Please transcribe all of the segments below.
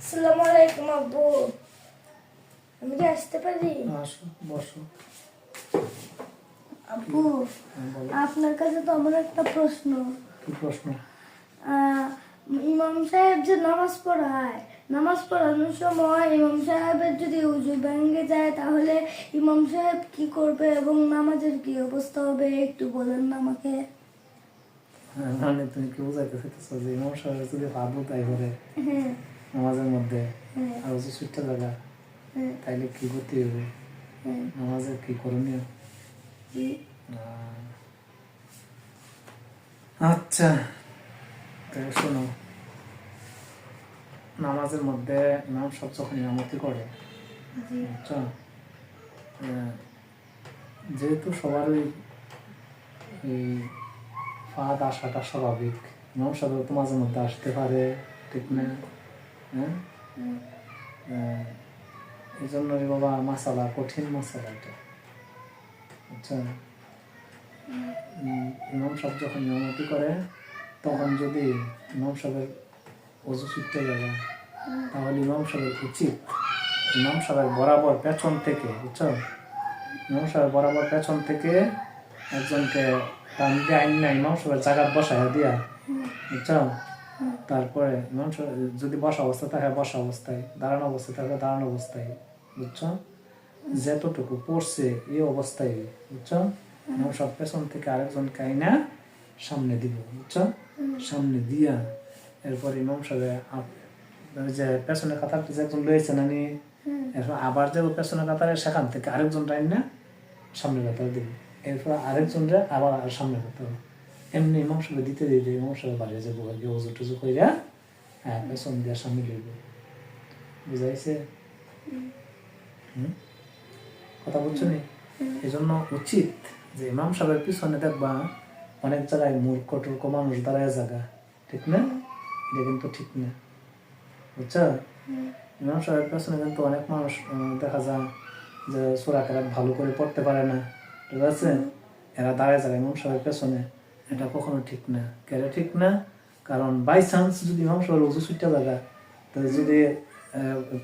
আসসালামু আলাইকুম আব্বু, আমি কি আসতে পারি? আসো, বসো। আব্বু, বলো, আপনার কাছে তো আমার একটা প্রশ্ন। কি প্রশ্ন? ইমাম সাহেব যে নামাজ পড়ায়, নামাজ পড়ানোর সময় ইমাম সাহেবের যদি উজু ভেঙে যায় তাহলে ইমাম সাহেব কি করবে এবং নামাজের কি অবস্থা হবে একটু বলেন না আমাকে। মানে তুমি কি বুঝাইতে চাইতেছো যে ইমাম সাহেব যদি ভাবু তাই করে হ্যাঁ নামাজের মধ্যে হ্যাঁ আর উঁচু সুইটটা জায়গা, হ্যাঁ তাইলে কি করতে হবে? হ্যাঁ নামাজের কি করণীয়? জি। আচ্ছা, তাই শোনো, নামাজের মধ্যে ইমাম সাহেব যখন ইমামতি করে, জি। বুঝছো, যেহেতু সবারই এই ফাঁদ আসাটা স্বাভাবিক, ইমাম সাহেব তো মাঝে মধ্যে আসতে পারে, ঠিক না? হ্যাঁ, এই জন্য রে বাবা মাসালা, কঠিন মাসালা এটা, বুঝছো। ইমাম সাহেব যখন ইমামতি করে তখন যদি ইমাম সাহেবের অজু ছুটতে যাবে তাহলে ইমাম সাহেবের উচিত ইমাম সাহেবের বরাবর পেছন থেকে, বুঝছো, ইমাম সাহেব বরাবর পেছন থেকে একজনকে টান দিয়ে আইন না ইমাম সাহেবের জায়গায় বসায় দিয়া, বুঝছো। তারপরে ইমাম সাহেব যদি বসা অবস্থা থাকে বসা অবস্থায়, দাঁড়ানো অবস্থায় থাকে দাঁড়ানো অবস্থায়, বুঝছো, যতটুকু পড়ছে এই অবস্থায়, বুঝছো, ইমাম সাহেব পেছন থেকে আরেকজনকে আইনা সামনে দিব, বুঝছো, সামনে দিয়া এরপর ইমাম সাহেব যে পেছনে কাতারটা যে একজন রয়েছে না নি, এরপর আবার যে পেছনে কাতারে সেখান থেকে আরেকজন টাইম না সামনে কাতার দিবে, এরপর আরেকজনরা আবার সামনে কাতার, এমনি ইমাম সাহেব দিতে দিতে ইমাম সাহেব বাড়িয়ে যাবো অজু টজু কইরা, হ্যাঁ, পেছন দিয়ে সামনে লইব। বুঝাইছে? কথা বলছো নি? এই জন্য উচিত যে ইমাম সাহেবের পিছনে দেখবা অনেক জায়গায় মূর্খ টুর্খ মানুষ দাঁড়ায় জায়গা, ঠিক না? এটা কিন্তু ঠিক না, বুঝছো। ইমাম সাহেবের পেছনে কিন্তু অনেক মানুষ দেখা যায় যে সূরা কেরাত ভালো করে পড়তে পারে না, ঠিক আছে, এরা দাঁড়ায় যায় ইমাম সাহেবের পেছনে, এটা কখনো ঠিক না। কেন ঠিক না? কারণ বাই চান্স যদি ইমাম সাহেবের উঁচু ছুটতে জায়গা, তাহলে যদি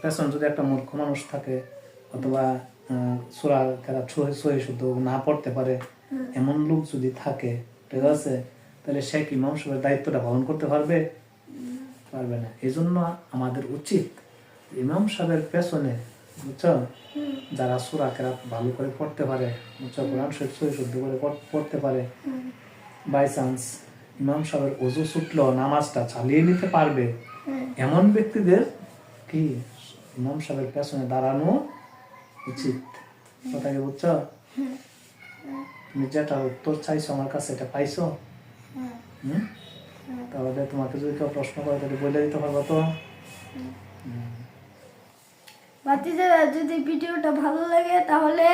পেছনে যদি একটা মূর্খ মানুষ থাকে অথবা সূরা কেরাত সহি শুদ্ধ না পড়তে পারে এমন লোক যদি থাকে, ঠিক আছে, তাহলে সে কি ইমাম সাহেবের দায়িত্বটা পালন করতে পারবে? পারবে না। এই জন্য আমাদের উচিত ইমাম সাহেবের পেছনে, বুঝছো, যারা সূরা কেরাত ভালো করে পড়তে পারে, বুঝছো, কোরআন শরীফ সহি শুদ্ধ করে পড়তে পারে, বাই চান্স ইমাম সাহেবের ওযু ছুটলো নামাজটা চালিয়ে নিতে পারবে, এমন ব্যক্তিদের কি ইমাম সাহেবের পেছনে দাঁড়ানো উচিত। কথা কি বুঝছো? তুমি যেটা উত্তর চাইছো আমার কাছে এটা পাইছো? তাহলে তোমাকে যদি কেউ প্রশ্ন করে তাহলে বলে দিতে পারবো তো? বাতিজারা, যদি ভিডিওটা ভালো লাগে তাহলে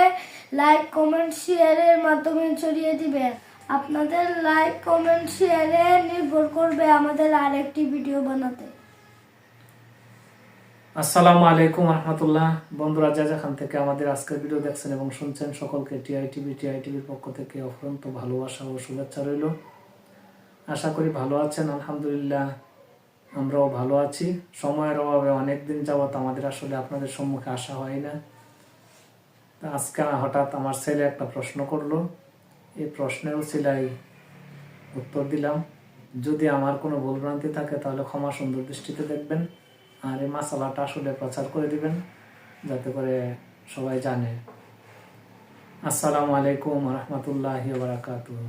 লাইক কমেন্ট শেয়ারের মাধ্যমে ছড়িয়ে দিবেন। আপনাদের লাইক কমেন্ট শেয়ারে নির্ভর করবে আমাদের আরেকটি ভিডিও বানাতে। আসসালামু আলাইকুম রহমতুল্লাহ। বন্ধুরা যা যেখান থেকে আমাদের আজকের ভিডিও দেখছেন এবং শুনছেন সকলকে টিআইটিভির পক্ষ থেকে অফুরন্ত ভালোবাসা ও শুভেচ্ছা রইল। আশা করি ভালো আছেন। আলহামদুলিল্লাহ আমরাও ভালো আছি। সময়ের অভাবে অনেকদিন যাবত আমাদের আসলে আপনাদের সম্মুখে আসা হয় না। আজকে হঠাৎ আমার ছেলে একটা প্রশ্ন করলো, এই প্রশ্নের উছিলাই উত্তর দিলাম। যদি আমার কোনো ভুলভ্রান্তি থাকে তাহলে ক্ষমা সুন্দর দৃষ্টিতে দেখবেন, আর এই মাসালাটা আসলে প্রচার করে দিবেন যাতে করে সবাই জানে। আসসালামু আলাইকুম রহমতুল্লাহি ওয়া বারাকাতুহু।